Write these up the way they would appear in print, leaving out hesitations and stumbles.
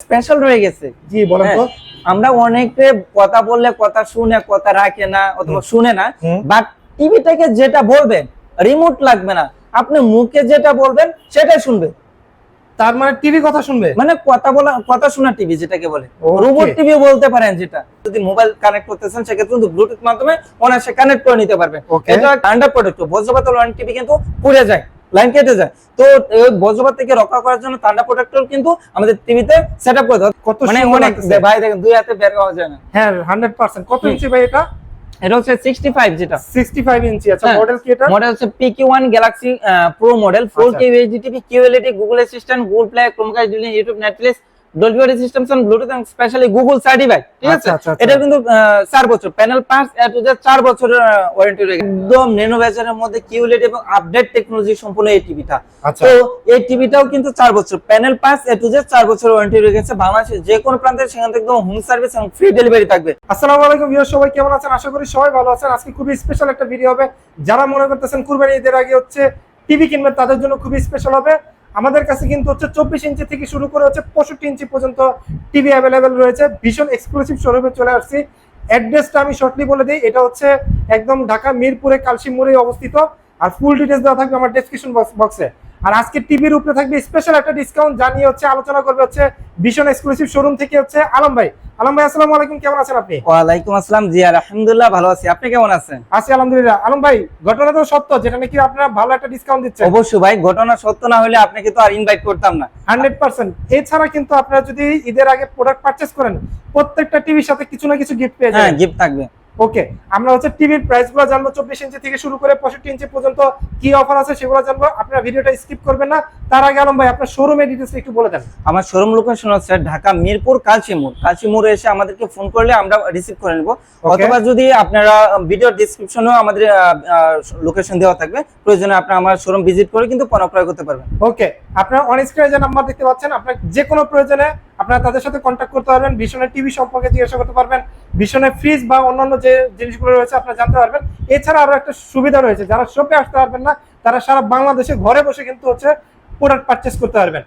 Special রয়ে গেছে। জি বলেন তো। আমরা অনেকে কথা বললে কথা শুনে কথা রাখে না অথবা শুনে না, বাট টিভিটাকে যেটা বলবেন রিমোট লাগবে না, আপনি মুখে যেটা বলবেন সেটাই শুনবে। তার মানে টিভি কথা শুনবে, মানে কথা শোনা টিভি যেটাকে বলে, Okay. রোবট টিভি বলতে পারেন। যেটা যদি মোবাইল কানেক্ট করতেছেন সেক্ষেত্রে কিন্তু ব্লুটুথ মাধ্যমে অনায়াসে কানেক্ট করে নিতে পারবেন। Okay. এটা আন্ডার প্রোটেক্ট, বজ্রপাত লাইন টিভি কিন্তু পুড়ে যায়, লাইন কেটে যায়। তো ওই বজ্রপাত থেকে রক্ষা করার জন্য থান্ডার প্রোটেক্টর কিন্তু আমাদের টিভিতে সেটআপ করে দেওয়া। কত মানে সুন্দর অনেক লাগতেছে। ভাই দেখেন দুই হাতে বের করা যায় না। হ্যাঁ 100%। কত ইঞ্চি ভাই এটা? এটা হচ্ছে 65, যেটা 65 ইঞ্চি। আচ্ছা হ্যাঁ। মডেল কি এটা? মডেল হচ্ছে PQ1 Galaxy pro model, 4K UHD TV, QLED, Google assistant, Google Play, Chromecast, YouTube, Netflix, Dolby audio system, Bluetooth এবং স্পেশালি গুগল সার্টিফাইড। ঠিক আছে, এটা কিন্তু 4 বছর panel pass A to Z 4 বছরের ওয়ারেন্টি রয়েছে। একদম ন্যানো বাজারের মধ্যে QLED এবং আপডেট টেকনোলজি সম্পূর্ণ এই টিভিটা। তো এই টিভিটাও কিন্তু 4 বছর panel pass A to Z 4 বছর ওয়ারেন্টি রয়েছে। বাংলাদেশের যে কোনো প্রান্তে সেখান থেকে একদম হোম সার্ভিস এবং ফ্রি ডেলিভারি থাকবে। আসসালামু আলাইকুম ভিউয়ার, সবাই কেমন আছেন? আশা করি সবাই ভালো আছেন। আজকে খুবই স্পেশাল একটা ভিডিও হবে। যারা মনে করতেছেন কুরবানি ঈদের আগে হচ্ছে টিভি কিনবেন তাদের জন্য খুবই স্পেশাল হবে। আমাদের কাছে কিন্তু হচ্ছে 24 ইঞ্চি থেকে শুরু করে হচ্ছে 65 ইঞ্চি পর্যন্ত টিভি অ্যাভেলেবেল রয়েছে। ভীষণ এক্সক্লুসিভ শোরুমে চলে আসছি। অ্যাড্রেসটা আমি শর্টলি বলে দিই, এটা হচ্ছে একদম ঢাকা মিরপুরে কালশি মোড়ে অবস্থিত। আর ফুল ডিটেইলস দেওয়া থাকবে আমার ডেসক্রিপশন বক্সে। আর আজকে টিভির উপরে থাকবে স্পেশাল একটা ডিসকাউন্ট জানিয়ে হচ্ছে আলোচনা করবে হচ্ছে ভীষণ এক্সক্লুসিভ শোরুম থেকে হচ্ছে আলম ভাই। আলম ভাই আসসালামু আলাইকুম, কেমন আছেন আপনি? ওয়ালাইকুম আসসালাম। জি আলহামদুলিল্লাহ ভালো আছি, আপনি কেমন আছেন? আছি আলহামদুলিল্লাহ। আলম ভাই ঘটনা তো সত্য, যেটা নাকি আপনারা ভালো একটা ডিসকাউন্ট দিচ্ছেন। অবশ্যই ভাই, ঘটনা সত্য না হলে আপনাকে তো আর ইনভাইট করতাম না। 100%। এছাড়া কিন্তু আপনারা যদি ঈদের আগে প্রোডাক্ট পারচেজ করেন প্রত্যেকটা টিভির সাথে কিছু না কিছু গিফট পেয়ে যাবেন। হ্যাঁ, গিফট থাকবে। ওকে, আমরা হচ্ছে টিভির প্রাইসগুলো জানবো। 24 ইঞ্চি থেকে শুরু করে 65 ইঞ্চি পর্যন্ত কি অফার আছে সেগুলো জানবো। আপনারা ভিডিওটা স্কিপ করবেন না। তার আগে আলম ভাই আপনার শোরুমের ডিটেইলস একটু বলে দেন। আমার শোরুম লোকেশন হচ্ছে ঢাকা মিরপুর কালচি মোড়ে এসে আমাদেরকে ফোন করলে আমরা রিসিভ করে নেব, অথবা যদি আপনারা ভিডিও ডেসক্রিপশনেও আমাদের লোকেশন দেওয়া থাকবে, প্রয়োজনে আপনারা আমার শোরুম ভিজিট করে কিন্তু পণ্য ক্রয় করতে পারবেন। ওকে, আপনারা অন স্ক্রিনে যে নাম্বার দেখতে পাচ্ছেন, আপনার যে কোনো প্রয়োজনে আপনারা তাদের সাথে কন্ট্যাক্ট করতে পারবেন। ভীষণের টিভি সম্পর্কে জিজ্ঞাসা করতে পারবেন, ভীষণের ফ্রিজ বা অন্যান্য যে জিনিসগুলো রয়েছে আপনারা জানতে পারবেন। এছাড়া আরো একটা সুবিধা রয়েছে, যারা শপে আসতে পারবেন না তারা সারা বাংলাদেশে ঘরে বসে কিন্তু হচ্ছে প্রোডাক্ট পারচেজ করতে পারবেন।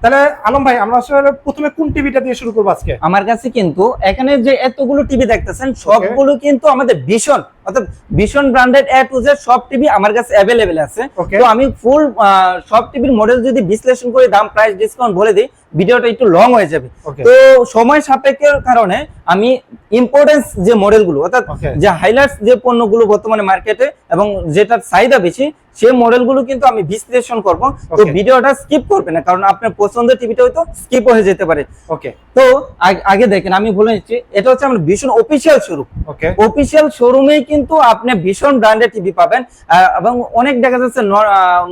তাহলে আলম ভাই আমরা আসলে প্রথমে কোন টিভিটা দিয়ে শুরু করব আজকে? আমার কাছে কিন্তু এখানে যে এতগুলো টিভি দেখতেছেন সবগুলো কিন্তু আমাদের ভীষণ, অর্থাৎ ভীষণ ব্র্যান্ডেড এ টু জেড সব টিভি আমার কাছে अवेलेबल আছে। তো আমি ফুল সব টিভির মডেল যদি বিশ্লেষণ করে দাম প্রাইস ডিসকাউন্ট বলে দিই ভিডিওটা একটু লং হয়ে যাবে। তো সময় সাপেক্ষের কারণে আমি ইম্পর্টেন্স যে মডেলগুলো, অর্থাৎ যে হাইলাইটস যে পণ্যগুলো বর্তমানে মার্কেটে এবং যেটার চাহিদা বেশি সেই মডেলগুলো কিন্তু আমি বিশ্লেষণ করব। তো ভিডিওটা স্কিপ করবেন না, কারণ আপনার পছন্দের টিভিটা হয়তো স্কিপ হয়ে যেতে পারে। ওকে, তো আগে দেখেন আমি বলে নিচ্ছি, এটা হচ্ছে আমার ভীষণ অফিসিয়াল শোরুম। ওকে, অফিসিয়াল শোরুমেই কিন্তু আপনি ভীষণ ব্র্যান্ডেড টিভি পাবেন। এবং অনেক দেখা যাচ্ছে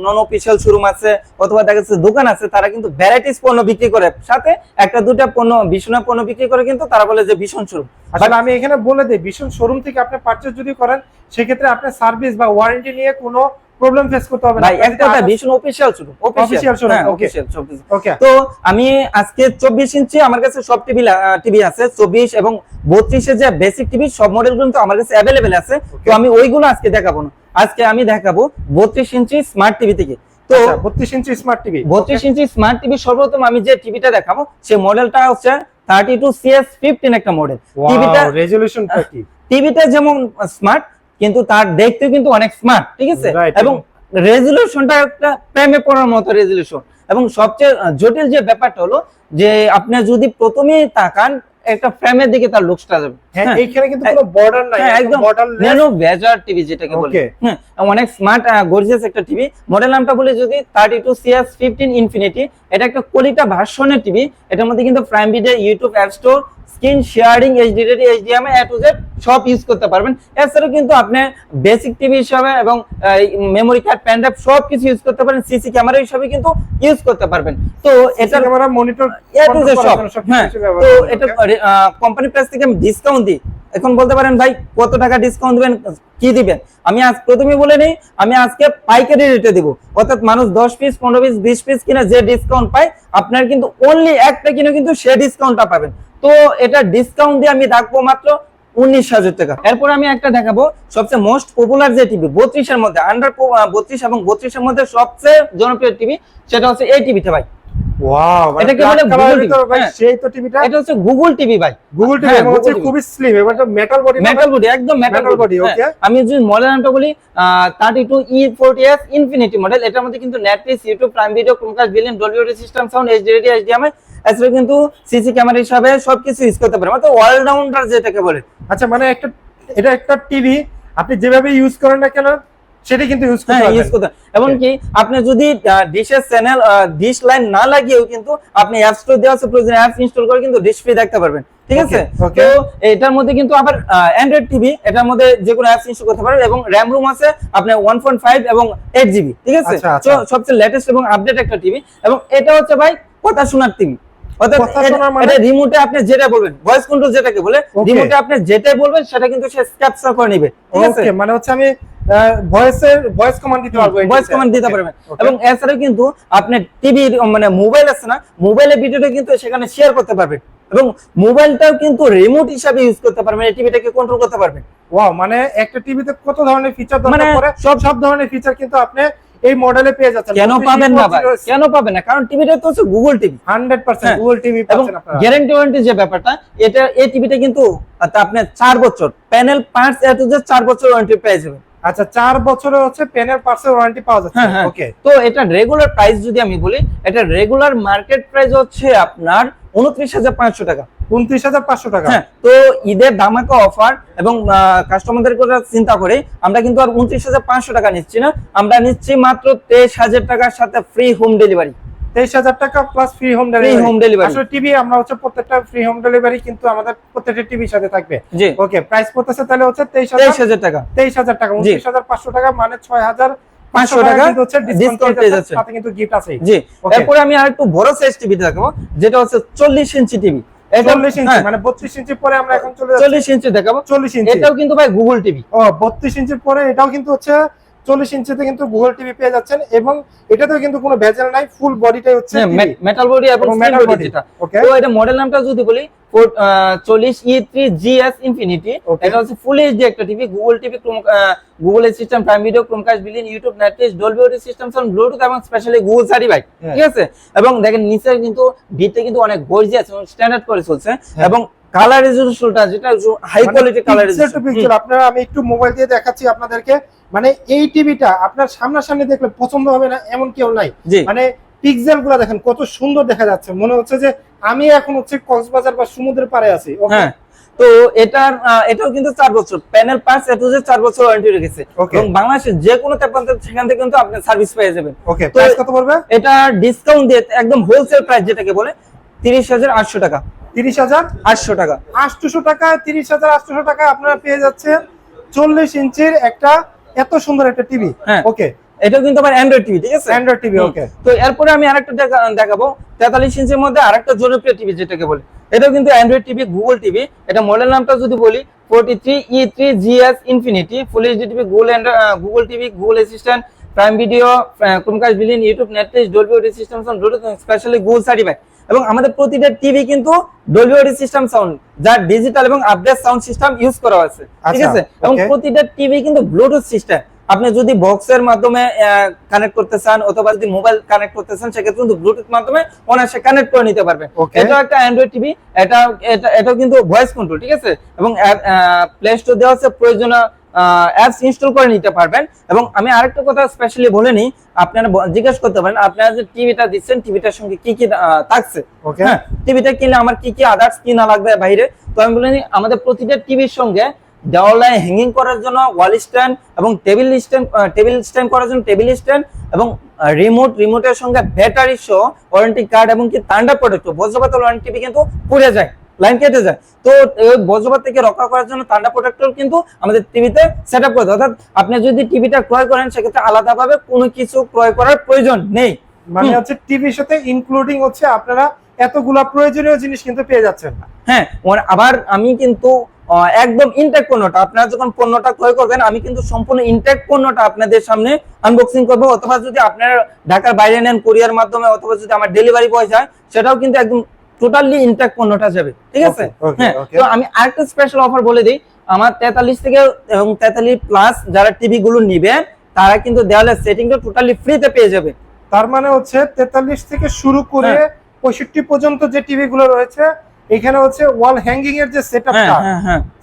নন অফিসিয়াল শোরুম আছে অথবা দেখা যাচ্ছে দোকান আছে, তারা কিন্তু ভ্যারাইটিস পণ্য বিক্রি করে, সাথে একটা দুটা পণ্য ভীষণের পণ্য বিক্রি করে, কিন্তু তারা বলে যে ভীষণ শোরুম। আসলে আমি এখানে বলে দেই, ভীষণ শোরুম থেকে আপনি পারচেজ যদি করেন সেক্ষেত্রে আপনার সার্ভিস বা ওয়ারেন্টি নিয়ে কোনো প্রবলেম ফেস করতে হবে না। ভাই একটা ভীষণ অফিসিয়াল শোরুম, অফিসিয়াল শোরুম। ওকে, তো আমি আজকে 24 ইঞ্চি আমার কাছে সব টিভি আছে, 24 এবং 32 এর যে বেসিক টিভি সব মডেলগুলো কিন্তু আমার কাছে अवेलेबल আছে। তো আমি ওইগুলো আজকে দেখাবো না, আজকে আমি দেখাবো 32 ইঞ্চি স্মার্ট টিভি থেকে। তো 32 ইঞ্চি স্মার্ট টিভি, 32 ইঞ্চি স্মার্ট টিভি সর্বপ্রথম আমি যে টিভিটা দেখাবো সেই মডেলটা হচ্ছে 32CS15 একটা মডেল। টিভিটা রেজোলিউশন কি, টিভিটা যেমন স্মার্ট কিন্তু তার দেখতে কিন্তু অনেক স্মার্ট, ঠিক আছে, এবং রেজোলিউশনটা একটা প্রেমে পড়ার মতো রেজোলিউশন। এবং সবচেয়ে জটিল যে ব্যাপারটা হলো যে আপনি যদি প্রথমেই তাকান একটা ফ্রেমের দিকে তার লুকসটা যাবে। হ্যাঁ এইখানে কিন্তু কোনো বর্ডার নাই, একদম ন্যানো বেজার টিভি যেটাকে বলে। হ্যাঁ, অনেক স্মার্ট গর্জিয়াস একটা টিভি। মডেল নামটা বলে যদি 32CS15 ইনফিনিটি, এটা একটা কোয়ালিটা ভার্সনের টিভি। এটার মধ্যে কিন্তু prime video, YouTube, app store, screen sharing, HD, HDMI A to Z সব ইউজ করতে পারবেন। এছাড়াও কিন্তু আপনি বেসিক টিভি হিসাবে এবং মেমোরি কার্ড, পেন ড্রাইভ সব কিছু ইউজ করতে পারেন, সিসি ক্যামেরা হিসাবে কিন্তু ইউজ করতে পারবেন। তো এটা camera, monitor A to Z সব। হ্যাঁ, তো এটা কোম্পানি প্রাইস থেকে আমি ডিসকাউন্ট দিই। এখন বলতে পারেন ভাই কত টাকা ডিসকাউন্ট দিবেন, কি দিবেন? আমি আজ প্রথমেই বলে নেই, আমি আজকে পাইকারি রেটে দিব, অর্থাৎ মানুষ 10 পিস 15 পিস 20 পিস কিনে যে ডিসকাউন্ট পায় আপনার কিন্তু অনলি একটা কিনে কিন্তু সে ডিসকাউন্টটা পাবেন। তো এটা ডিসকাউন্ট দিয়ে আমি রাখবো মাত্র 19,000 টাকা। এরপর আমি একটা দেখাবো সবচেয়ে মোস্ট পপুলার যে টিভি 32 এর মধ্যে, আন্ডার 32 এবং 32 এর মধ্যে সবচেয়ে জনপ্রিয় টিভি, সেটা হচ্ছে এই টিভিটা ভাই। ওয়াও, এটা কি বলে গুগল টিভি? ভাই সেই তো টিভিটা, এটা হচ্ছে গুগল টিভি ভাই, গুগল টিভি এবং হচ্ছে খুবই স্লিম, এবারটা মেটাল বডি, মেটাল বডি, একদম মেটাল বডি। ওকে, আমি যদি মডেল নামটা বলি 32E40s ইনফিনিটি মডেল, এটার মধ্যে কিন্তু Netflix, YouTube, prime video, Chromecast, billion, Dolby audio system sound, HD ready, HDMI, এছাড়া কিন্তু সিসি ক্যামেরা হিসাবে সবকিছু ইউজ করতে পারে, মানে অলরাউন্ডার যেটাকে বলে। আচ্ছা, মানে এটা একটা টিভি আপনি যেভাবে ইউজ করেন না কেন সেটা কিন্তু ইউজ করতে, এমনকি আপনি যদি ডিশের চ্যানেল ডিশ লাইন না লাগিয়েও কিন্তু আপনি অ্যাপ স্টোর দেওয়া আছে, প্রয়োজনে অ্যাপস ইনস্টল করে কিন্তু ডিশ ফ্রি দেখতে পারবেন, ঠিক আছে। তো এটার মধ্যে কিন্তু আবার অ্যান্ড্রয়েড টিভি, এটার মধ্যে যে কোনো অ্যাপস ইনস্টল করতে পারবেন, এবং র‍্যাম রুম আছে আপনার 1.5 এবং 8 জিবি, ঠিক আছে। তো সবচেয়ে লেটেস্ট এবং আপডেট একটা টিভি, এবং এটা হচ্ছে ভাই কথা শোনার টিভি, অর্থাৎ এটা রিমোটে আপনি যেটা বলবেন, ভয়েস কন্ট্রোল যেটাকে বলে, রিমোটে আপনি যেটাই বলবেন সেটা কিন্তু সে ক্যাপচার করে নেবে, ঠিক আছে। মানে হচ্ছে আমি ভয়েস কমান্ড দিতে পারবো, ভয়েস কমান্ড দিতে পারবেন। এবং এছাড়া কিন্তু আপনি টিভি মানে মোবাইল আছে না, মোবাইলের ভিডিওটা কিন্তু সেখানে শেয়ার করতে পারবেন, এবং মোবাইলটাও কিন্তু রিমোট হিসাবে ইউজ করতে পারবেন, এই টিভিটাকে কন্ট্রোল করতে পারবেন। ওয়াও, মানে একটা টিভিতে কত ধরনের ফিচার দরকার পড়ে, সব ধরনের ফিচার কিন্তু আপনি এই মডেলে পেয়ে যাচ্ছেন। কেন পাবেন না ভাই, কেন পাবেন না? কারণ টিভিটা তো হচ্ছে গুগল টিভি, 100% গুগল টিভি পাচ্ছেন আপনারা। গ্যারান্টি ওয়ারেন্টি যে ব্যাপারটা, এটা এই টিভিটা কিন্তু আপনি 4 বছর panel parts A to Z 4 বছর ওয়ারেন্টি পেয়ে যাবেন। আচ্ছা, 4 বছরে হচ্ছে প্যানেল পার্টসের ওয়ারেন্টি পাওয়া যাচ্ছে। ওকে, তো এটা রেগুলার প্রাইস যদি আমি বলি, এটা রেগুলার মার্কেট প্রাইস হচ্ছে আপনার 29,500 টাকা, 29,500 টাকা। তো ঈদের ধামাকা অফার এবং কাস্টমারদের কথা চিন্তা করে আমরা কিন্তু আর 29,500 টাকা নিচ্ছি না, আমরা নিচ্ছি মাত্র 23,000 টাকার সাথে ফ্রি হোম ডেলিভারি। 23,000 টাকা প্লাস ফ্রি হোম ডেলিভারি। আসলে টিভি আমরা হচ্ছে প্রত্যেকটা ফ্রি হোম ডেলিভারি কিন্তু আমাদের প্রত্যেকটা টিভির সাথে থাকবে। জি, ওকে, প্রাইস পড়তেছে তাহলে হচ্ছে 23,000 টাকা, 23,000 টাকা, 29,500 টাকা, মানে 6,500 টাকা হচ্ছে ডিসকাউন্ট পেয়ে যাচ্ছে, সাথে কিন্তু গিফট আছে। জি, এরপর আমি আরেকটু বড় সাইজ টিভি দেখাবো, যেটা হচ্ছে 40 ইঞ্চি টিভি। 40 ইঞ্চি মানে 32 ইঞ্চি পরে আমরা এখন চলে যাচ্ছি 40 ইঞ্চি দেখাবো। 40 ইঞ্চি, এটাও কিন্তু ভাই গুগল টিভি। 32 ইঞ্চির পরে এটাও কিন্তু হচ্ছে 40 ইঞ্চিতে কিন্তু গুগল টিভি পেয়ে যাচ্ছেন, এবং এটাতেও কিন্তু কোনো ভেজাল নাই, ফুল বডিটাই হচ্ছে মেটাল বডি এবং মেটাল বডি যেটা। তো এটা মডেল নামটা যদি বলি 40E3GS ইনফিনিটি, এটা হচ্ছে ফুল এইচডি একটা TV, Google TV, Google system, prime video, Chromecast, billion, YouTube, Netflix, Dolby audio system sound, Bluetooth এবং স্পেশালি গুগল সার্টিফাইড, ঠিক আছে। এবং দেখেন নিচে কিন্তু ভিতরে কিন্তু অনেক গর্জিয়াস এবং স্ট্যান্ডার্ড করে চলছে, এবং কালার রেজোলিউশনটা যেটা হাই কোয়ালিটি কালার রেজোলিউশন। আপনারা আমি একটু মোবাইল দিয়ে দেখাচ্ছি আপনাদেরকে, মানে এই টিভিটা আপনার সামনাসামনি দেখলে পছন্দ হবে না এমন কেউ নাই, মানে পিক্সেল গুলো দেখেন কত সুন্দর দেখা যাচ্ছে, মনে হচ্ছে যে আমি এখন হচ্ছে কক্সবাজার বা সমুদ্রের পাড়ে আছি। হ্যাঁ, তো এটাও কিন্তু 4 বছর প্যানেল পার্টস এত যে 4 বছর ওয়ারেন্টি রেখেছে, এবং বাংলাদেশের যে কোনো প্রান্ত সেখান থেকে কিন্তু আপনি সার্ভিস পেয়ে যাবেন। ওকে, প্রাইস কত পড়বে? এটা ডিসকাউন্ট দিয়ে একদম হোলসেল প্রাইস যেটাকে বলে 30,800 টাকা। 30,800 টাকা, 800 টাকা, 30,800 টাকা আপনারা পেয়ে যাচ্ছেন 40 ইঞ্চির একটা এত সুন্দর একটা টিভি। ওকে, এটাও কিন্তু আবার অ্যান্ড্রয়েড টিভি, ঠিক আছে, অ্যান্ড্রয়েড টিভি। ওকে, তো এরপরে আমি আরেকটা দেখাবো 43 ইঞ্চির মধ্যে আরেকটা জনপ্রিয় টিভি যেটাকে বলে, এটাও কিন্তু অ্যান্ড্রয়েড টিভি, গুগল টিভি। এটা মডেল নামটা যদি বলি 43E3GS infinity, full HD TV, Google TV, Google assistant, prime video, Chromecast, billion, YouTube, Netflix, Dolby audio system sound, Bluetooth, specially Google certified. এবং আমাদের প্রতিটা টিভি কিন্তু ডলবি অডিও সিস্টেম সাউন্ড, যার digital এবং আপডেট সাউন্ড সিস্টেম ইউজ করা আছে, ঠিক আছে। এবং প্রতিটা টিভি কিন্তু ব্লুটুথ সিস্টেম, আপনি যদি বক্সের মাধ্যমে কানেক্ট করতে চান অথবা যদি মোবাইল কানেক্ট করতে চান সেক্ষেত্রে কিন্তু ব্লুটুথ মাধ্যমে অনায়াসে কানেক্ট করে নিতে পারবেন। এটা একটা অ্যান্ড্রয়েড টিভি, এটাও কিন্তু ভয়েস কন্ট্রোল, ঠিক আছে, এবং প্লে স্টোর দেওয়া আছে, প্রয়োজনীয় অ্যাপস ইনস্টল করে নিতে পারবেন। এবং আমি আরেকটা কথা স্পেশালি বলে নিই, আপনারা জিজ্ঞাসা করতে পারেন আপনারা যে টিভিটা দিচ্ছেন টিভিটার সঙ্গে কি কি থাকছে, হ্যাঁ, টিভিটা কিনলে আমার কি কি আদার্স কিনা লাগবে বাইরে। তো আমি বলে নিই, আমাদের প্রতিটা টিভির সঙ্গে দেওয়ালে হ্যাঙ্গিং করার জন্য ওয়াল স্ট্যান্ড, এবং টেবিল স্ট্যান্ড করার জন্য টেবিল স্ট্যান্ড, এবং রিমোটের সঙ্গে ব্যাটারি সহ ওয়ারেন্টি কার্ড, এবং কি থান্ডার প্রোটেক্টর, বজ্রপাত ওয়ারেন্টি টিভি কিন্তু পুড়ে যায়, লাইন কেটে যায়, তো ওই বজ্রপাত থেকে রক্ষা করার জন্য থান্ডার প্রোটেক্টর কিন্তু আমাদের টিভিতে সেটআপ করতে। অর্থাৎ আপনি যদি টিভিটা ক্রয় করেন সেক্ষেত্রে আলাদাভাবে কোনো কিছু ক্রয় করার প্রয়োজন নেই, মানে হচ্ছে টিভির সাথে ইনক্লুডিং হচ্ছে আপনারা এতগুলা প্রয়োজনীয় জিনিস কিন্তু পেয়ে যাচ্ছেন। হ্যাঁ, আবার আমি কিন্তু একদম ইনটেক পণ্যটা, আপনারা যখন পণ্যটা ক্রয় করবেন আমি কিন্তু সম্পূর্ণ ইনটেক পণ্যটা আপনাদের সামনে আনবক্সিং করব, অথবা যদি আপনারা ঢাকার বাইরে নেন কুরিয়ার মাধ্যমে, অথবা যদি আমার ডেলিভারি বয় যায় সেটাও কিন্তু একদম টোটালি ইনটেক পণ্যটা যাবে, ঠিক আছে। হ্যাঁ, তো আমি আরেকটা স্পেশাল অফার বলে দিই, আমার 43 থেকে এবং 43 প্লাস যারা টিভি গুলো নিবে তারা কিন্তু দেওয়ালের সেটিংটা টোটালি ফ্রিতে পেয়ে যাবে। তার মানে হচ্ছে 43 থেকে শুরু করে 65 পর্যন্ত যে টিভি গুলো রয়েছে, এখানে হচ্ছে ওয়াল হ্যাঙ্গিং এর যে সেটআপটা,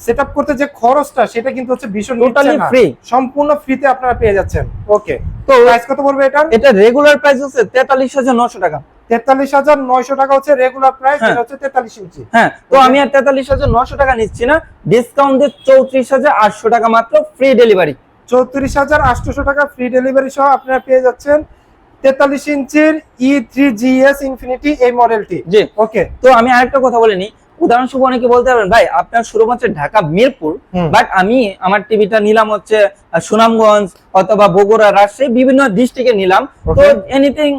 সেটআপ করতে যে খরচটা সেটা কিন্তু হচ্ছে ভীষণ টোটালি ফ্রি, সম্পূর্ণ ফ্রিতে আপনারা পেয়ে যাচ্ছেন। ওকে, তো প্রাইস কত পড়বে এটা? এটা রেগুলার প্রাইস হচ্ছে 43,900 টাকা। 43,900 টাকা হচ্ছে রেগুলার প্রাইস, এটা হচ্ছে 43 ইঞ্চি। হ্যাঁ, তো আমি আর 43,900 টাকা নিচ্ছি না, ডিসকাউন্ট দিয়ে 34,800 টাকা মাত্র, ফ্রি ডেলিভারি। 34,800 টাকা ফ্রি ডেলিভারি সহ আপনারা পেয়ে যাচ্ছেন 43 ইঞ্চির E3GS ইনফিনিটি এই মডেলটি। জি, ওকে। তো আমি আরেকটা কথা বলে নি, উদাহরণস্বরূপ অনেকে বলতে পারবেন ভাই আপনার শোরুম হচ্ছে ঢাকা মিরপুর, বাট আমি আমার টিভিটা নিলাম হচ্ছে সুনামগঞ্জ অথবা বগুড়া, রাজশাহী, বিভিন্ন ডিস্ট্রিক্টে নিলাম, তো এনিথিং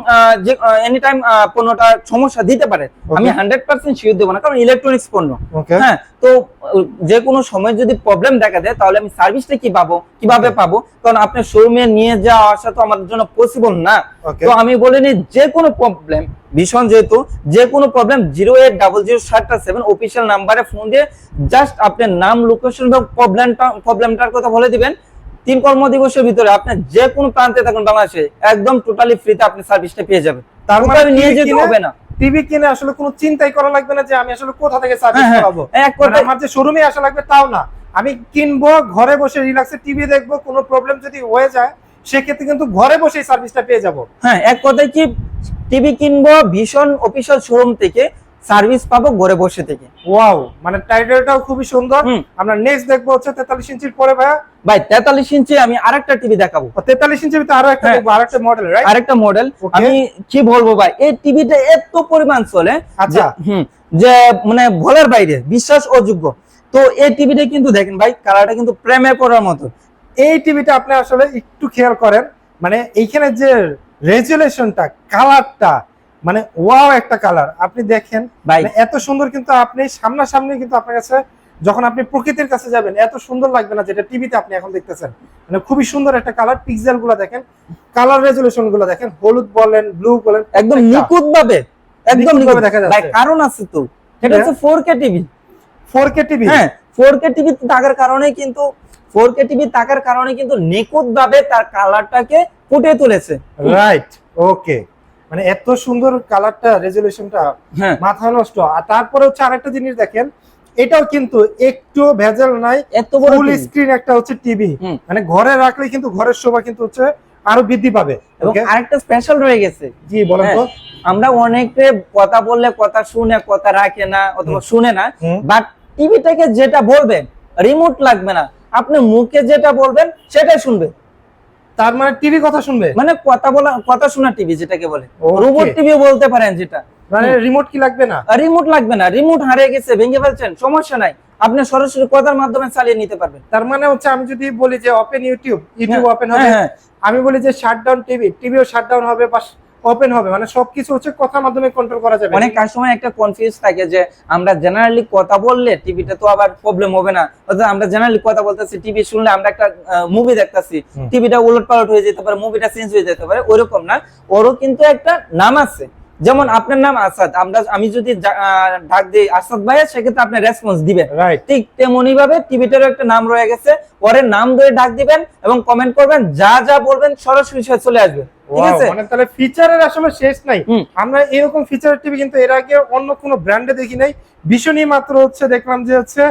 এনি টাইম পণ্যটা সমস্যা দিতে পারে, আমি 100% শিওর দেবো না, কারণ ইলেকট্রনিক্স পণ্য। হ্যাঁ, তো যে কোনো সময় যদি প্রবলেম দেখা দেয় তাহলে আমি সার্ভিসটা কিভাবে পাবো, কারণ আপনার শোরুমে নিয়ে যাওয়া আসা তো আমার জন্য পসিবল না। তো আমি বলিনি যে কোনো প্রবলেম, ভীষণ যেহেতু যে কোনো প্রবলেম 0800777 অফিসিয়াল নাম্বারে ফোন দিয়ে জাস্ট আপনার নাম, লোকেশন এবং প্রবলেমটার কথা বলে দিবেন, 3 কর্মদিবসের ভিতরে আপনি যে কোনো প্রান্তে থাকুন বাংলাদেশে একদম টোটালি ফ্রিতে আপনি সার্ভিসটা পেয়ে যাবেন, তার মানে নিয়ে যেতে হবে না। টিভি কিনে আসলে কোনো চিন্তাই করা লাগবে না যে আমি আসলে কোথা থেকে সার্ভিস পাবো, আমার যে শোরুমে আসা লাগবে তাও না, আমি কিনবো, ঘরে বসে রিল্যাক্সে টিভি দেখবো, কোনো প্রবলেম যদি হয়ে যায় সেক্ষেত্রে কিন্তু ঘরে বসেই সার্ভিসটা পেয়ে যাবো। হ্যাঁ, এক কথায় কি, টিভি কিনবো ভীষণ অফিসিয়াল শোরুম থেকে, সার্ভিস পাবো ঘরে বসে থেকে। ওয়াও, মানে টাইটেলটাও খুবই সুন্দর। আমরা নেক্সট দেখবো হচ্ছে 43 ইঞ্চির পরে ভাই 43 ইঞ্চি আমি আরেকটা টিভি দেখাবো। 43 ইঞ্চির ভিতরে আরো একটা দেখবো, আরেকটা মডেল, রাইট? আরেকটা মডেল আমি কি বলবো ভাই, এই টিভিটা এত পরিমাণ চলে, আচ্ছা, যে মানে বলার বাইরে, বিশ্বাস অযোগ্য। তো এই টিভিটা কিন্তু দেখেন ভাই, কালারটা কিন্তু প্রেমে পড়ার মতো। এই টিভিটা আপনি আসলে একটু খেয়াল করেন, মানে এইখানে যে রেজুলেশনটা, কালারটা, মানে ওয়াও একটা কালার, আপনি দেখেন এত সুন্দর, কিন্তু আপনি সামনাসামনি কিন্তু আপনার কাছে যখন আপনি প্রকৃতির কাছে যাবেন এত সুন্দর লাগবে না যেটা টিভিতে আপনি এখন দেখতেছেন। মানে খুবই সুন্দর একটা কালার, পিক্সেল গুলো দেখেন, কালার রেজুলেশন গুলো দেখেন, হলুদ বলেন, ব্লু বলেন, একদম নিখুঁত ভাবে দেখা যাচ্ছে। ভাই কারণ আছে তো, এটা হচ্ছে 4K টিভি। 4K টিভি, হ্যাঁ, 4K টিভি থাকার কারণে কিন্তু 4K টিভি থাকার কারণে কিন্তু নিখুঁত ভাবে তার কালারটাকে ফুটিয়ে তুলেছে। রাইট, ওকে। মানে এত সুন্দর কালারটা, রেজুলেশনটা মাথা নষ্ট। আর তারপরে হচ্ছে আরেকটা জিনিস দেখেন, এটাও কিন্তু একটু ভেজাল নাই, এত বড় ফুল স্ক্রিন একটা হচ্ছে টিভি, মানে ঘরে রাখলে কিন্তু ঘরের শোভা কিন্তু হচ্ছে আরো বৃদ্ধি পাবে। এবং আরেকটা স্পেশাল রয়ে গেছে। জি বলেন তো। আমরা অনেকে কথা বললে কথা শুনে, কথা রাখে না অথবা শুনে না, বাট টিভিটাকে যেটা বলবেন রিমোট লাগবে না, আপনি মুখে যেটা বলবেন সেটাই শুনবে। তার মানে টিভি কথা শুনবে, মানে কথা শোনা টিভি যেটাকে বলে, রোবট টিভি বলতে পারেন যেটা, মানে রিমোট কি লাগবে না? রিমোট লাগবে না, রিমোট হারিয়ে গেছে, ভেঙে ফেলছেন, সমস্যা নাই, আপনি সরাসরি কথার মাধ্যমে চালিয়ে নিতে পারবেন। তার মানে হচ্ছে আমি যদি বলি যে ওপেন ইউটিউব ওপেন হবে, আমি বলি যে শাটডাউন টিভিও শাটডাউন হবে বা ওপেন হবে, মানে সবকিছু হচ্ছে কথার মাধ্যমে কন্ট্রোল করা যাবে। অনেক কাস্টমার একটা কনফিউজ থাকে যে আমরা জেনারেলি কথা বললে টিভিটা তো আবার প্রবলেম হবে না, অর্থাৎ আমরা জেনারেলি কথা বলতেছি, টিভি শুনলে আমরা একটা মুভি দেখতেছি, টিভিটা উলটপালট হয়ে যেতে পারে, মুভিটা চেঞ্জ হয়ে যেতে পারে, ওরকম না, ওরও কিন্তু একটা নাম আছে। যেমন আপনার নাম আসাদ, আমি যদি ডাক দিই আসাদ ভাইয়া, সেক্ষেত্রে আপনি রেসপন্স দিবেন, ঠিক তেমনি ভাবে টিভিটারও একটা নাম রয়ে গেছে, ওরে নাম ধরে ডাক দিবেন এবং কমেন্ট করবেন, যা যা বলবেন সরাসরি চলে আসবে। ঠিক আছে, মানে তাহলে ফিচারের আসলে শেষ নাই। আমরা এরকম ফিচারের টিভি কিন্তু এর আগে অন্য কোনো ব্র্যান্ডে দেখি নাই, ভীষণই মাত্র হচ্ছে দেখলাম যে হচ্ছে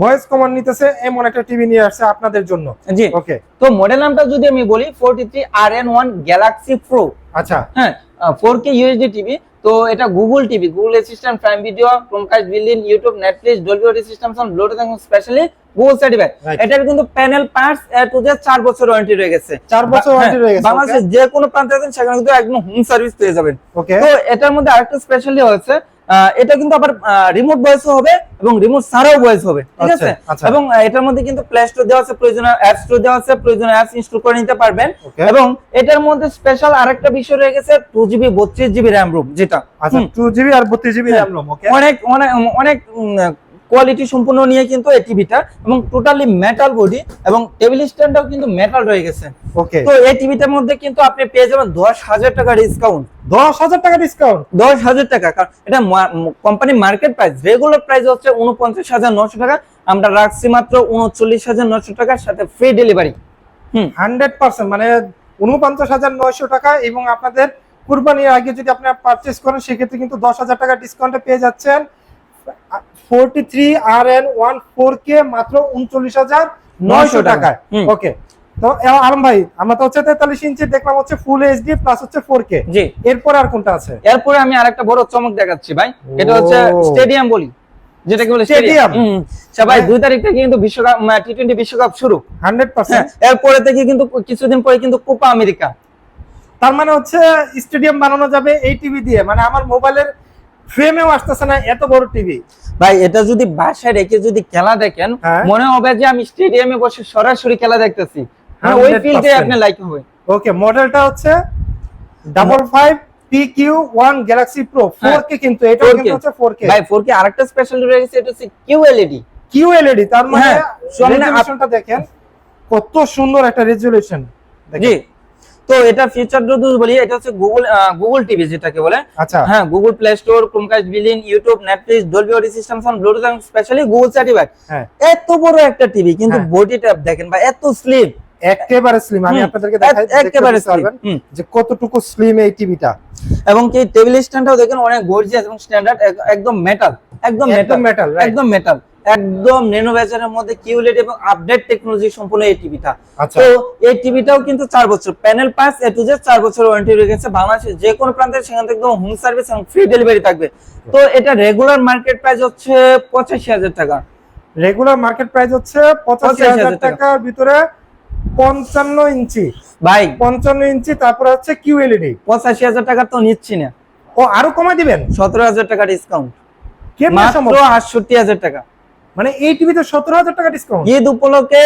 ভয়েস কমান্ড নিতেছে এমন একটা টিভি নিয়ে আসছে আপনাদের জন্য। জি, ওকে। তো মডেল নামটা যদি আমি বলি 43RN1 গ্যালাক্সি প্রো। আচ্ছা, হ্যাঁ, 4K UHD টিভি। তো এটা Google TV, Google assistant, prime video, Chromecast, building, YouTube, Netflix, Dolby audio system, Bluetooth এবং স্পেশালি গুগল সার্টিফাইড। এটার কিন্তু panel parts A to Z 4 বছর ওয়ারেন্টি রয়ে গেছে। 4 বছর ওয়ারেন্টি রয়ে গেছে। বাংলাদেশের যে কোনো প্রান্তে আছেন সেখানে কিন্তু একদম হোম সার্ভিস পেয়ে যাবেন। ওকে। তো এটার মধ্যে আরেকটা স্পেশালি হচ্ছে এটা কিন্তু আবার রিমোট ভয়েসও হবে এবং রিমোট ছাড়াও ভয়েস হবে। ঠিক আছে, এবং এটার মধ্যে কিন্তু প্লে স্টোর দেওয়া আছে, প্রয়োজনীয় অ্যাপ স্টোর দেওয়া আছে, প্রয়োজনীয় অ্যাপস ইনস্টল করে নিতে পারবেন। এবং এটার মধ্যে স্পেশাল আরেকটা বিষয় রয়ে গেছে 2GB 32GB RAM রোম, যেটা আচ্ছা 2GB আর 32GB RAM রোম। ওকে, অনেক অনেক অনেক কোয়ালিটি সম্পূর্ণ নিয়ে কিন্তু এই টিভিটা, এবং টোটালি মেটাল বডি এবং টেবিল স্ট্যান্ডটাও কিন্তু মেটাল রয়ে গেছে। ওকে, তো এই টিভিটার মধ্যে কিন্তু আপনি পেয়ে যাবেন 10,000 টাকা ডিসকাউন্ট। 10,000 টাকা ডিসকাউন্ট? 10,000 টাকা, কারণ এটা company market price, regular price হচ্ছে 49,900 টাকা, আমরা রাখছি মাত্র 39,900 টাকার সাথে ফ্রি ডেলিভারি। 100%, মানে 49,900 টাকা, এবং আপনাদের কুরবানির আগে যদি আপনি পারচেজ করেন সেক্ষেত্রে কিন্তু 10,000 টাকা ডিসকাউন্টে পেয়ে যাচ্ছেন 43RN1 4K মাত্র 39,900 টাকায়। ওকে, তো আলম ভাই আমরা তো হচ্ছে 43 ইঞ্চি দেখলাম হচ্ছে ফুল এইচডি প্লাস হচ্ছে 4K। জি, এরপর আর কোনটা আছে? এরপরে আমি আরেকটা বড় চমক দেখাচ্ছি ভাই, এটা হচ্ছে স্টেডিয়াম বলি, যেটাকে বলে স্টেডিয়াম। ভাই 2 তারিখ থেকে কিন্তু বিশ্বকাপ টি20 বিশ্বকাপ শুরু 100%। এরপরে থেকে কিন্তু কিছুদিন পরে কিন্তু কোপা আমেরিকা। তার মানে হচ্ছে স্টেডিয়াম বানানো যাবে এই টিভি দিয়ে, মানে আমার মোবাইলের ফ্রেমেও আসতেছে না এত বড় টিভি। ভাই এটা যদি বাসায় রেখে যদি খেলা দেখেন মনে হবে যে আমি স্টেডিয়ামে বসে সরাসরি খেলা দেখতেছি, মানে ওই ফিল্ডে আপনি লাইক হবে। ওকে, মডেলটা হচ্ছে 55PQ1 Galaxy Pro 4K, কিন্তু এটা কিন্তু হচ্ছে 4K। ভাই 4K আরেকটা স্পেশাল রয়েছে, এটা হচ্ছে QLED। QLED তার মানে সামনে রেজোলিউশনটা দেখেন কত সুন্দর একটা রেজোলিউশন। জি, তো এটা ফিচার যদি বলি, এটা হচ্ছে গুগল টিভি যেটাকে বলে। আচ্ছা, হ্যাঁ, Google Play Store, Chromecast built in, YouTube, Netflix, Dolby audio system sound, Bluetooth and specially Google certified. এত বড় একটা টিভি কিন্তু বডিটা দেখেন ভাই এত স্লিম, একেবারে স্লিম। আমি আপনাদেরকে দেখাই একেবারে স্লিম যে কতটুকু স্লিম এই টিভিটা, এবং কি টেবিল স্ট্যান্ডটাও দেখেন অনেক গর্জিয়াস এবং স্ট্যান্ডার্ড, একদম মেটাল, একদম মেটাল, একদম মেটাল, একদম ন্যানো বেজারের মধ্যে কিউলেড এবং আপডেট টেকনোলজি সম্পূর্ণ এই টিভিটা। তো এই টিভিটাও কিন্তু 4 বছর panel pass A to Z 4 বছর ওয়ারেন্টি রয়েছে। বাংলাদেশের যে কোনো প্রান্তে সেখান থেকে একদম হোম সার্ভিস এবং ফ্রি ডেলিভারি থাকবে। তো এটা রেগুলার মার্কেট প্রাইস হচ্ছে 85,000 টাকা। রেগুলার মার্কেট প্রাইস হচ্ছে 85,000 টাকার ভিতরে 55 ইঞ্চি ভাই, 55 ইঞ্চি, তারপর হচ্ছে QLED। 85,000 টাকা তো নিচ্ছি না, ও আরো কমাই দিবেন 17,000 টাকা ডিসকাউন্ট, মাত্র 68,000 টাকা। মানে এই টিভিতে 17,000 টাকা ডিসকাউন্ট ঈদ উপলক্ষে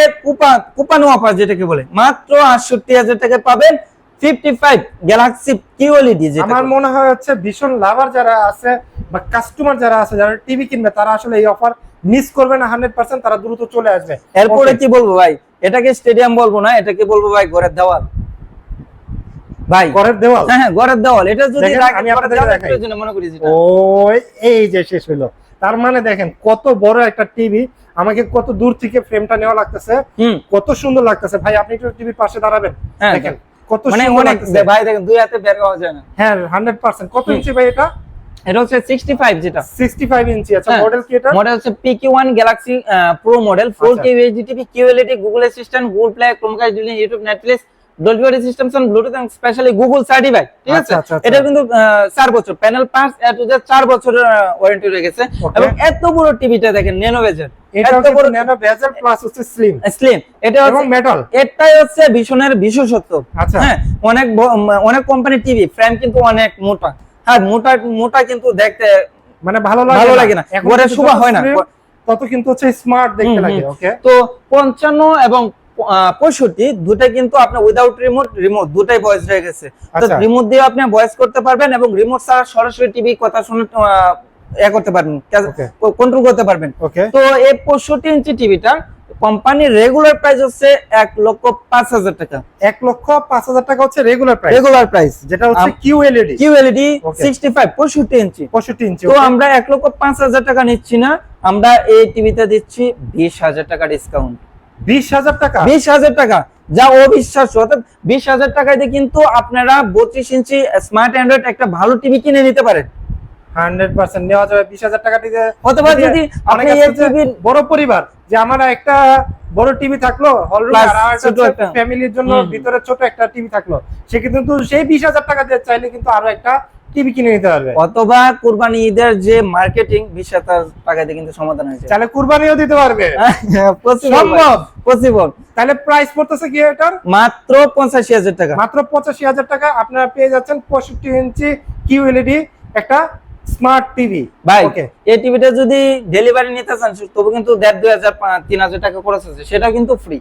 কুপানো অফার যেটাকে বলে, মাত্র 68,000 টাকা পাবেন 55 গ্যালাক্সি QLED। আমার মনে হয় হচ্ছে ভীষণ লাভার যারা আছে বা কাস্টমার যারা আছে যারা টিভি কিনবে তারা আসলে এই অফার মিস করবে না 100%, তারা দ্রুত চলে আসবে। এরপরে কি বলবো ভাই, এটাকে স্টেডিয়াম বলবো না, এটাকে বলবো ভাই ঘরের দেওয়াল। ভাই ঘরের দেওয়াল, হ্যাঁ ঘরের দেওয়াল। এটা যদি আমি আপনাদের দেখাই মনে করি যেটা ওই এই যে শেষ হলো, তার মানে দেখেন কত বড় একটা টিভি, আমাকে কত দূর থেকে ফ্রেমটা নেওয়া লাগতেছে, কত সুন্দর লাগতেছে। ভাই আপনি একটু টিভির পাশে দাঁড়াবেন, দেখেন কত সুন্দর লাগতেছে ভাই, দেখেন দুই হাতে বের করা যায় না। হ্যাঁ 100%। কত ইঞ্চি ভাই এটা? এটা হচ্ছে 65, যেটা 65 ইঞ্চি। আচ্ছা, মডেল কি এটা? মডেল হচ্ছে PQ1 Galaxy Pro model, 4K UHD TV, QLED, Google assistant, Google Play, Chromecast built in, YouTube, Netflix, Dolby audio system sound, Bluetooth and specially Google certified. ঠিক আছে, এটা কিন্তু 4 বছর panel pass A to Z 4 বছরের warranty রয়ে গেছে। এবং এত বড় টিভিটা দেখেন ন্যানো বেজেল, এটা হচ্ছে ন্যানো বেজেল প্লাস হচ্ছে স্লিম, এটা হচ্ছে মেটাল। এটাই হচ্ছে ভীষণের বিশেষত্ব। আচ্ছা, হ্যাঁ, অনেক কোম্পানির টিভি ফ্রেম কিন্তু অনেক মোটা, হ্যাঁ মোটা কিন্তু দেখতে মানে ভালো লাগে না, ঘরে শোভা হয় না, তত কিন্তু হচ্ছে স্মার্ট দেখতে লাগে। ওকে, তো 55 এবং 65 দুটাই কিন্তু আপনি উইদাউট রিমোট দুটাই ভয়েস হয়ে গেছে। তো রিমোট দিয়ে আপনি ভয়েস করতে পারবেন এবং রিমোট ছাড়া সরাসরি টিভি কথা শুনে করতে পারবেন, কন্ট্রোল করতে পারবেন। তো এই 65 ইঞ্চি টিভিটা কোম্পানির রেগুলার প্রাইস হচ্ছে 1,05,000 টাকা। 1,05,000 টাকা হচ্ছে রেগুলার প্রাইস, যেটা হচ্ছে QLED 65 65 ইঞ্চি। তো আমরা 1,05,000 টাকা নিচ্ছি না, আমরা এই টিভিতে দিচ্ছি 20,000 টাকা ডিসকাউন্ট। 20,000 টাকা, 20,000 টাকা, যা অবিশ্বাস্য। অর্থাৎ 20,000 টাকায় কিন্তু আপনারা 25 ইঞ্চি স্মার্ট অ্যান্ড্রয়েড একটা ভালো টিভি কিনে নিতে পারেন। 100% নেওয়া যাবে 20,000 টাকা দিয়ে। অথবা যদি আপনি এই টিভির বড় পরিবার, যে আমার একটা বড় টিভি থাকলো হলরুম আর একটা ফ্যামিলির জন্য ভিতরে ছোট একটা টিভি থাকলো, সে কিন্তু সেই 20,000 টাকা দিয়ে চাইলে কিন্তু আরো একটা টিভি কিনে নিতে পারবে। অথবা কুরবানি ঈদের যে মার্কেটিং 20,000 টাকা দিয়ে কিন্তু সমাধান হয়েছে, তাহলে কুরবানিও দিতে পারবে, পসিবল। তাহলে প্রাইস পড়তেছে কি এটার? মাত্র 85,000 টাকা। মাত্র 85,000 টাকা আপনারা পেয়ে যাচ্ছেন 65 ইঞ্চি QLED একটা স্মার্ট টিভি। ভাই এই টিভিটা যদি ডেলিভারি নিতে চান তবে কিন্তু 1,500 3,000 টাকা খরচ আছে, সেটা কিন্তু ফ্রি।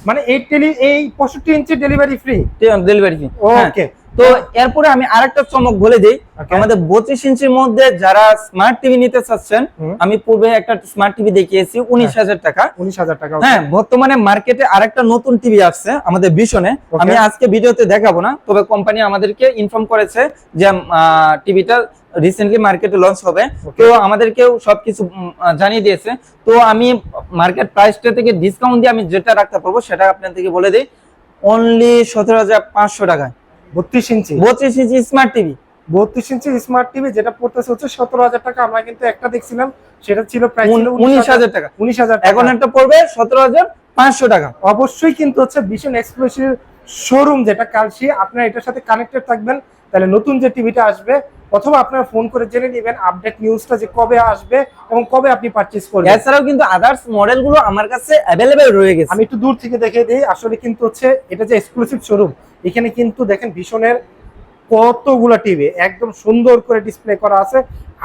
মানে এই 65 ইঞ্চি ডেলিভারি ফ্রি। ওকে, তো এরপরে আমি আরেকটা চমক বলে দেই, আমাদের 25 ইঞ্চির মধ্যে যারা স্মার্ট টিভি নিতে চাচ্ছেন, আমি পূর্বে একটা স্মার্ট টিভি দেখিয়েছি 19,000 টাকা। 19,000 টাকা। হ্যাঁ, বর্তমানে মার্কেটে আরেকটা নতুন টিভি আসছে আমাদের ভিশনে, আমি আজকে ভিডিওতে দেখাবো না, তবে কোম্পানি আমাদেরকে ইনফর্ম করেছে যে টিভিটা রিসেন্টলি মার্কেটে লঞ্চ হবে। তো আমাদেরকেও সবকিছু জানিয়ে দিয়েছে। তো আমি মার্কেট প্রাইসটা থেকে ডিসকাউন্ট দিয়ে আমি যেটা রাখতে পারবো সেটা আপনাদেরকে বলে দিই, অনলি 17,500 টাকায়। 32 ইঞ্চি 32 ইঞ্চি স্মার্ট টিভি। 32 ইঞ্চি স্মার্ট টিভি যেটা পড়তেছে হচ্ছে 17,000 টাকা। আমরা কিন্তু একটা দেখছিলাম, সেটা ছিল প্রাইস ছিল 19,000 টাকা। 19,000 এখন একটা পড়বে 17,500 টাকা। অবশ্যই কিন্তু হচ্ছে ভীষণ এক্সক্লুসিভ শোরুম যেটা কালশি, আপনারা এটার সাথে কানেক্টেড থাকবেন, তাহলে নতুন যে টিভিটা আসবে, অথবা আপনারা ফোন করে জেনে নেবেন আপডেট নিউজটা যে কবে আসবে এবং কবে আপনি পারচেজ করবেন। এছাড়াও কিন্তু আদার্স মডেলগুলো আমার কাছে অ্যাভেলেবেল রয়ে গেছে। আমি একটু দূর থেকে দেখিয়ে দিই, আসলে কিন্তু হচ্ছে এটা যে এক্সক্লুসিভ শোরুম, এখানে কিন্তু দেখেন ভীষণের কতগুলা টিভি একদম সুন্দর করে ডিসপ্লে করা আছে।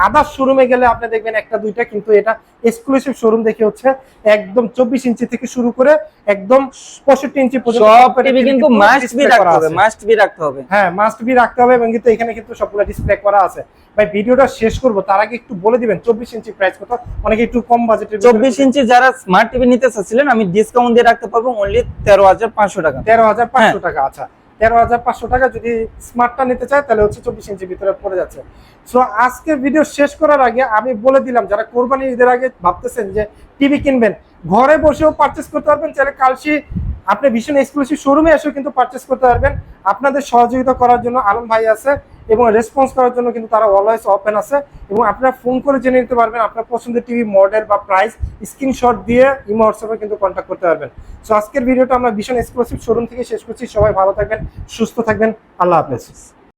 আদার্স শোরুমে গেলে আপনি দেখবেন একটা দুইটা, কিন্তু এটা এক্সক্লুসিভ শোরুম দেখে হচ্ছে একদম 24 ইঞ্চি থেকে শুরু করে একদম 65 ইঞ্চি পর্যন্ত সব টিভি কিন্তু মাস্ট বি রাখতে হবে, মাস্ট বি রাখতে হবে। হ্যাঁ, মাস্ট বি রাখতে হবে, এবং কিন্তু এখানে কিন্তু সবগুলা ডিসপ্লে করা আছে। ভাই ভিডিওটা শেষ করব তার আগে একটু বলে দিবেন 24 ইঞ্চি প্রাইস কত, অনেকে একটু কম বাজেটের 24 ইঞ্চি যারা স্মার্ট টিভি নিতে চাচ্ছিলেন আমি ডিসকাউন্ট দিয়ে রাখতে পারবো অনলি 13,500 টাকা। 13,500 টাকা। আচ্ছা, 13,500 টাকা যদি স্মার্টটা নিতে চায় তাহলে হচ্ছে 24 ইঞ্চির ভিতরে পড়ে যাচ্ছে। সো আজকে ভিডিও শেষ করার আগে আমি বলে দিলাম, যারা কোরবানি ঈদের আগে ভাবতেছেন যে টিভি কিনবেন, ঘরে বসেও পারচেস করতে পারবেন, চাইলে কালশি আপনি ভীষণ এক্সক্লুসিভ শোরুমে এসেও কিন্তু পারচেস করতে পারবেন। আপনাদের সহযোগিতা করার জন্য আলম ভাই আছে, এবং রেসপন্স করার জন্য কিন্তু তারা অলওয়েজ ওপেন আছে, এবং আপনারা ফোন করে জেনে নিতে পারবেন আপনার পছন্দের টিভি মডেল বা প্রাইস, স্ক্রিনশট দিয়ে ইমো হোয়াটসঅ্যাপে কিন্তু কন্ট্যাক্ট করতে পারবেন। সো আজকের ভিডিওটা আমরা ভীষণ এক্সক্লুসিভ শোরুম থেকে শেষ করছি। সবাই ভালো থাকবেন, সুস্থ থাকবেন, আল্লাহ হাফেজ।